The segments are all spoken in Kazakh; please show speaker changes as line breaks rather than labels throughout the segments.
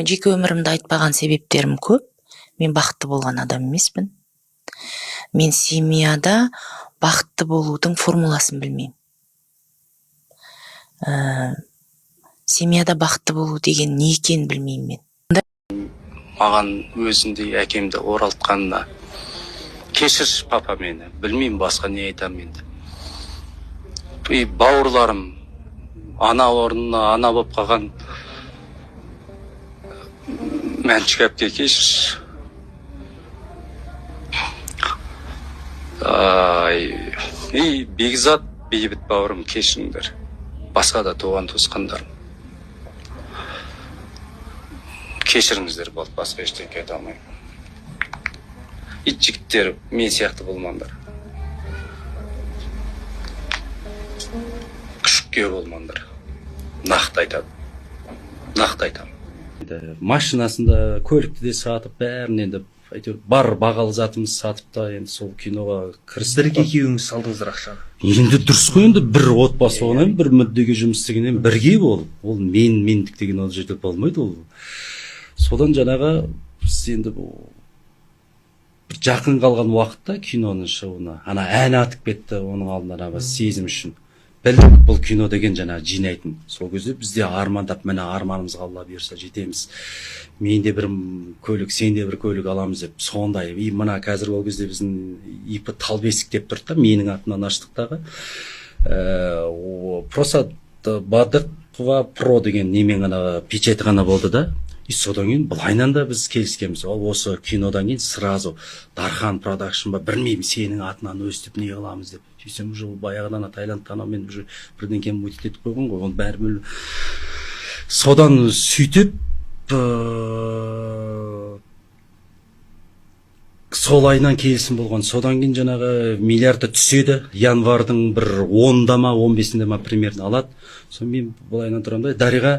Жеке өмірімді айтпаған себептерім көп. Мен бақытты болған адам емеспін. Мен семьяда бақытты болудың формуласын білмеймін. Семьяда бақытты болу деген не екенін білмеймін мен.
Маған өзіндей әкемді оралтқанына кешірші папа мені. Білмеймін басқа не айтамын енді. Бауырларым ана орнына ана болып қалған Мәншүк әпке кешірші. Бекзат, бейбіт бауырым кешіріңдер. Басқа да туған туысқандарым. Кешіріңіздер болды, басқа ештеңе айта алмаймын. Жігіттер мен сияқты болмаңдар. Күшікке болмаңдар. Нақты айтамын. Машинасында көлікті де сатып, бәрін енді бар бағалы затымыз сатып та енді сол киноға кірістік.
Екеуіңіз салдыңыздар ақшаны.
Енді дұрыс қой, енді бір отбасы болғаннан бір мүддеге жұмыс істегеннен бірге бол. Ол мендік деген ол жерде болмайды ол. Содан жаңағы біз енді бір жақын қалған уақытта киноның шығуына ана ән атып кетті оның алдында сезім үшін. Білдік бұл кино деген жаңа жинайтын. Сол кезде бізде армандап, міне арманымызға Алла бұйырса жетеміз. Мен де бір көлік, сен де бір көлік аламыз деп сондай. Мына қазір ол кезде біздің ипі Талбесік деп тұрды да, менің атымнан аштықтағы. Просто Бадықова Про деген немен ғана печать ғана болды да. И содан кейін былайнан да біз келіскенбіз. Ол осы кинодан кейін сразу Дархан продакшн ба білмеймін сенің атынан өстіп не қыламыз деп. Сөйтсем уже баяғыдан Таиландтан мен уже бірден кейін мультик етіп қойған ғой. Оны бәрі бөліп. Содан сөйтіп сол айынан келісім болған. Содан кейін жаңағы миллиардта түседі. Январдың бір 10-да ма 15-інде ма примерно алады. Содан мен былайнан тұрамын да Дариға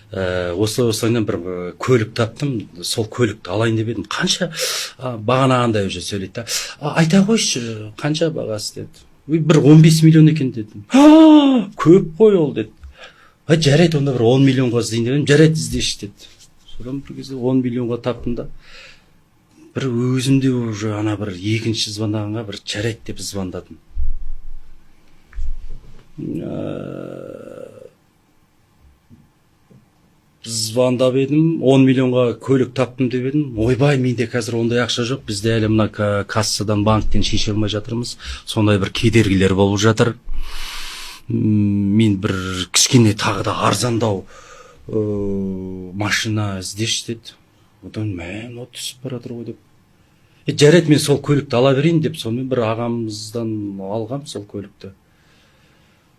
осылайынан бір көлік таптым, сол көлікті алайын деп едім. Қанша бағанағандай уже сөйлейді. Айта қойшы, қанша бағасы деді. Бір 15 миллион екен дедім. Көп қой ол деді. Жарайды, онда бір 10 миллионға іздейін дедім. Жарайды, іздеші деді. Содан бір кезде 10 миллионға таптым да. Бір өзімде уже ана бір екінші звондағанға бір жарайды деп звондадым. Звондап едім, 10 миллионға көлік таптым деп едім. Ойбай, менде қазір ондай ақша жоқ. Бізде әлі мына кассадан, банктен шеше алмай жатырмыз. Сондай бір кедергілер болып жатыр. Мен бір кішкене тағы да арзандау машина іздеші деді. Одан мен түсіп бара жатыр ғой деп. Жарайды, мен сол көлікті ала берейін деп, сонымен бір ағамыздан алғам сол көлікті.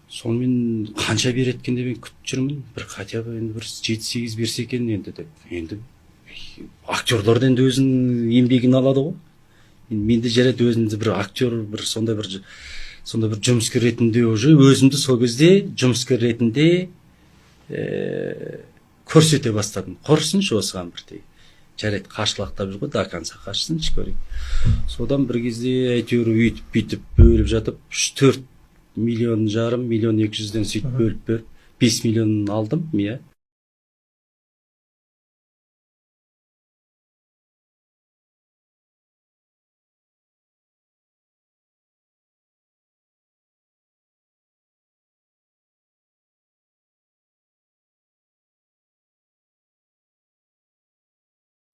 Сонымен қанша береткен деп мен күтіп жүрмін. Бір хотя бы енді бір 7-8 берсе екен енді деп. Енді актерлар енді өзінің еңбегін алады ғой. Менде жарайды өзімді бір актер, бір сондай бір жұмыскер ретінде уже өзімді сол кезде жұмыскер ретінде көрсете бастадым. Құрсыншы осыған бірдей. Жарайды, қашылақтап жүр ғой, до конца қашсыншы көрейік. Содан бір кезде әйтеуір өйтіп бүйтіп бөліп жатып 3-4 миллион жарым, миллион 200-ден сөйтіп бөліп беріп 5 миллион алдым, иә.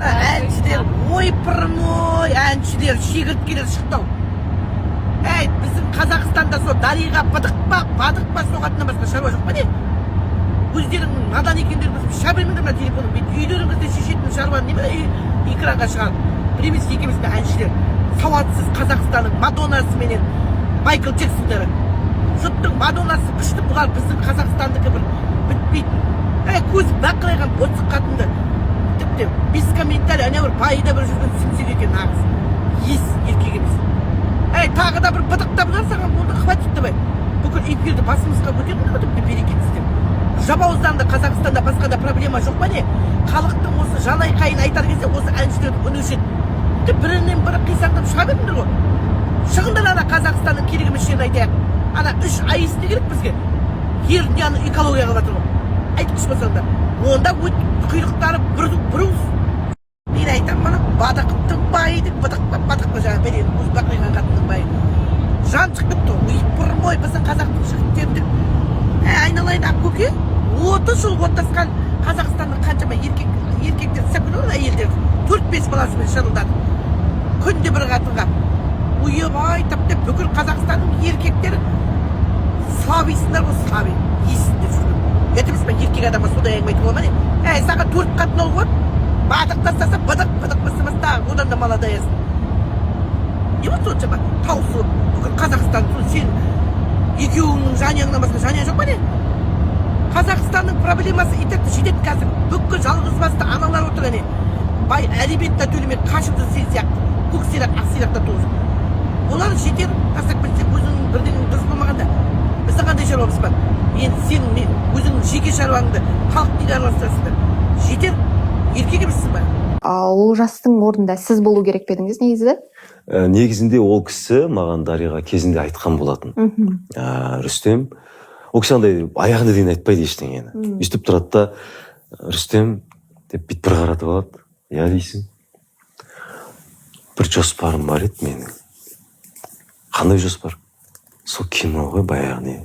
Әншілер, ойпырмой, әншілер шегірткелер шықты. Біздің Қазақстанда сол Дариға бадық па соғатынан басқа шаруа жоқ па не? Өздерің надан екендер біз шабырмыңдар ма телефоны? Үйлеріңізде шешетін шаруаны неме экранға шығарып? Біреміз екеміз бе әншілер? Сауатсыз Қазақстанның Мадоннасы менен Майкл Джексондары. Жұрттың Мадоннасы күшті, бұлар біздің Қазақстандікі бір бітпейтін. Көзі бақырайған боцық қатынды. Тіпті без комментарий, әне бір пайда бір жүрген сімсек екен нағыз. Ес еркек емес. Тағы да бір быдықта бұдан саған болды хватит давай. Бүкіл эфирді басымызға көтердің ғой деп берекетсіздер. Жабауыздан да Қазақстанда басқа да проблема жоқ па не? Халықтың осы жанайқайын айтар кезде осы әншілерді үні өшеді. Бірінен бірі қисаңдап шыға беріңдер ғой. Шығыңдар ана Қазақстанның керек емес жерін айтайық. Ана 3 ай істе керек бізге. Ерняны экология қылып жатыр ғой. Айтқыш болсаңдар. Онда құйрықтары бір уыс. Мен айтамын мұны бадықтың байы деп бадық па жаңағы бәлен өзбақ қиған қатынның байы. Жан шығып кетті, ойпырым ой біздің қазақтың жігіттердің. Айналайын ақ көке, 30 жыл отасқан Қазақстанның қаншама еркектер сәкін ол әйелдер 4-5 баласымен шырылдады. Күнде бір қатынға. Ойбай тапты бүкіл Қазақстанның еркектері слабыйсыңдар ғой, слабый. Есінде жүрген. Етіміз мен еркек адамға содай әңгіме айтуға ма не? Саған 4 қатын ол болады. Бадық тастаса бадық бастамаста одан да молодаясың. Не вот соншама таусылып бүкіл Қазақстан сен екеуіңнің жанұяңнан басқа жанұя жоқ па не? Қазақстанның проблемасы итекті жетеді қазір. Бүкіл жалғыз басты аналар отыр әне. Бай әлебетті төлемей қашымды сен сияқты. Көк сирақ, ақ сирақта тоғыз. Олар жетер, тастап кетсек өзіңнің бірдеңің дұрыс болмағанда. Біздің қандай шаруамыз бар? Сен өзіңнің жеке шаруаңды халық дейді араластырасыңдар. Жетер, еркек емессің ба?
Ол жастың орнында сіз болу керек пе едіңіз негізі?
Негізінде ол кісі маған Дариға кезінде айтқан болатын. Рүстем, ол кісі андай аяғында деген айтпайды ештеңені. Үстіп тұрады да, Рүстем деп бүйтіп бір қаратып алады. Я дейсің? Бір жоспарым бар еді менің. Қандай жоспар? Сол кино ғой баяғыны.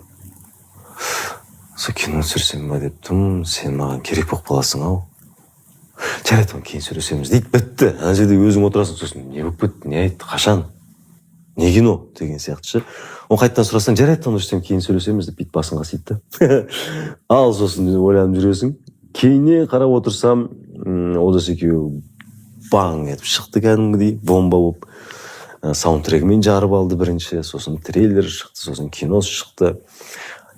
Сол кино түсірсем ба дептім, сен маған керек болып қаласың ау. Жарайды, кейін сөйлесеміз дейді, бітті. Ана жерде өзің отырасың, сосын не болып кетті, не айтты, қашан, не кино деген сияқты. Оны қайттан сұрасаң, жарайды, оны кейін сөйлесеміз деп бүйтіп басын қасиды. Ал сосын ойланып жүресің. Кейіне қарап отырсам, Олжас екеуі баң етіп шықты кәдімгідей, бомба болып. Саундтрегімен жарып алды бірінші, сосын трейлер шықты, сосын киносы шықты.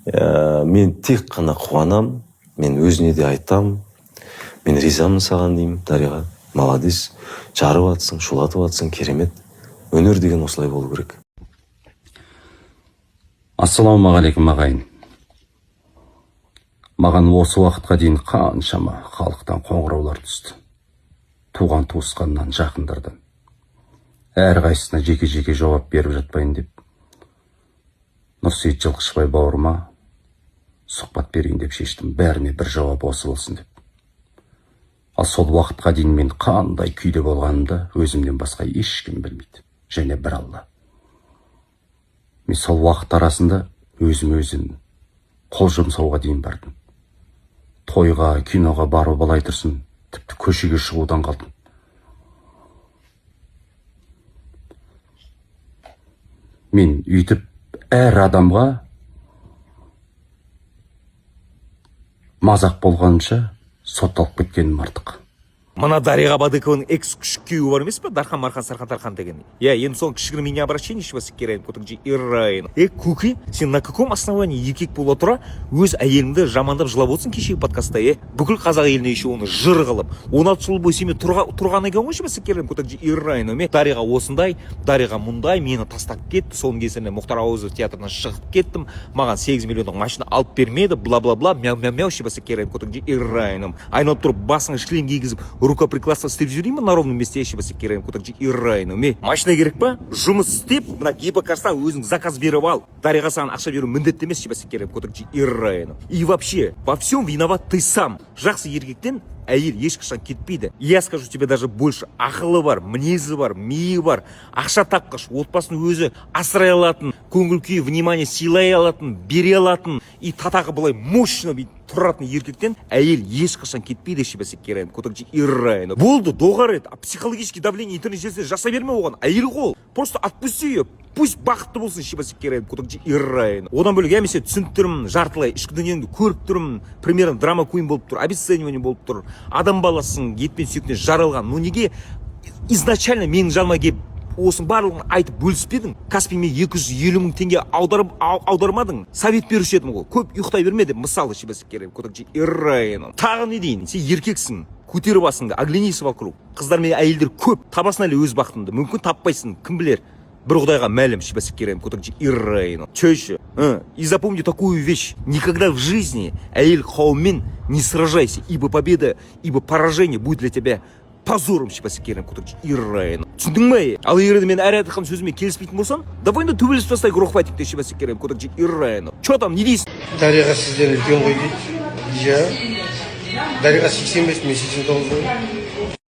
Мен тек қана қуанам, мен өзіне де айтам. Мен ризамын саған деймін, Дариға. Молодец, жарып атсың, шулатып атсың, керемет. Өнер деген осылай болу керек.
Ассалаумағалейкум ағайын. Маған осы уақытқа дейін қаншама халықтан қоңыраулар түсті. Туған туысқаннан, жақындардан. Әрқайсысына жеке-жеке жауап беріп жатпайын деп. Нұрсейіт Жылқышбай бауырыма сұхбат берейін деп шештім. Бәріне бір жауап осы болсын деп. Ал сол уақытқа дейін мен қандай күйде болғанымды өзімнен басқа ешкім білмейді. Және бір Алла. Мен сол уақыт арасында өзім қол жұмсауға дейін бардым. Тойға, киноға бару былай тұрсын, тіпті көшеге шығудан қалдым. Мен үйтіп әр адамға мазақ болғанша сотталып кеткенім артық.
Мына Дариға Бадыкованың экс-күшік күйеуі бар емес пе? Дархан Мархан Сархан Тархан деген. Енді соның кішігірім меня обращение шыбасы керейін көтіңжі Ирайын. Көке, сен на каком основании еркек бола тұра өз әйеліңді жамандап жылап отырсың кешегі подкастта? Бүкіл қазақ еліне еще оны жыр қылып, 16 жыл бойы сенімен тұрған екен ғой шыбасы керейін көтіңжі Ирайын. Дариға осындай, Дариға мұндай, мені тастап кетті. Соның кезінде Мұхтар Ауызов театрынан шығып кеттім. Маған 8 миллиондық машина алып бермеді, бла-бла-бла, мяу-мяу шыбасы керейін көтіңжі Ирайын. Айналып тұрып басыңа шлем кигізіп рукоприкладство істеп жүрейін на ровном месте шыбасы керейін көтіңжі Ирайын. Машина керек па? Жұмыс істеп, мына гипокарстан өзің заказ беріп ал. Дариға саған ақша беру міндетті емес шыбасы керейін көтіңжі Ирайын. И вообще, во всем виноват ты сам. Жақсы еркектен әйел ешқашан кетпейді. Я скажу тебе даже больше. Ақылы бар, мінезі бар, миы бар, ақша тапқыш, отбасын өзі асырай алатын, көңіл күй, внимание сыйлай алатын, бере алатын, и татағы былай мощно тұратын еркектен әйел ешқашан кетпейді шыбасы керейін көтіңжі Ирайын. Болды, доғар ет, психологический давление интернет желісіне жаса берме оған. Әйел қол, просто отпусти ее. Пусть бақытты болсын шыбасы керейін көтіңжі Ирайын. Одан бөлек әмесе түсініп тұрмын, жартылай ішкі дүниеңді көріп тұрмын, примерно драма куин болып тұр, обесценивание болып тұр. Адам баласының етпен сүйектен жаралған. Ну неге изначально менің жаныма келіп осының барлығын айтып бөліспедің? Каспиме 250 мың теңге аудармадың? Совет беруші едім ғой. Көп ұйықтай берме деп мысалы шыбасы керейін көтіңжі Ирайын. Тағы не дейін? Сен еркексің. Көтері басыңды, оглянись вокруг. Қыздар мен әйелдер көп. Табасың әлі өз бақытыңды. Мүмкін таппайсың, кім білер. Бір Құдайға мәлім шыбасы керейін көтіңжі Ирайын. Чөйші. И запомни такую вещь. Никогда в жизни әйел қауыммен не сражайся, ибо победа, ибо поражение будет для тебя позором шыбасы керейін көтіңжі Ирайын. Түсіндің ме? Ал егер мен әр айтқан сөзіме келіспейтін болсам, давай да төбелесіп тастайық рухватикте шыбасы керейін көтіңжі Ирайын. Че там, не дейсің?
Дариға сізден үлкен ғой дейді. Иә. дариға 85, мен 89.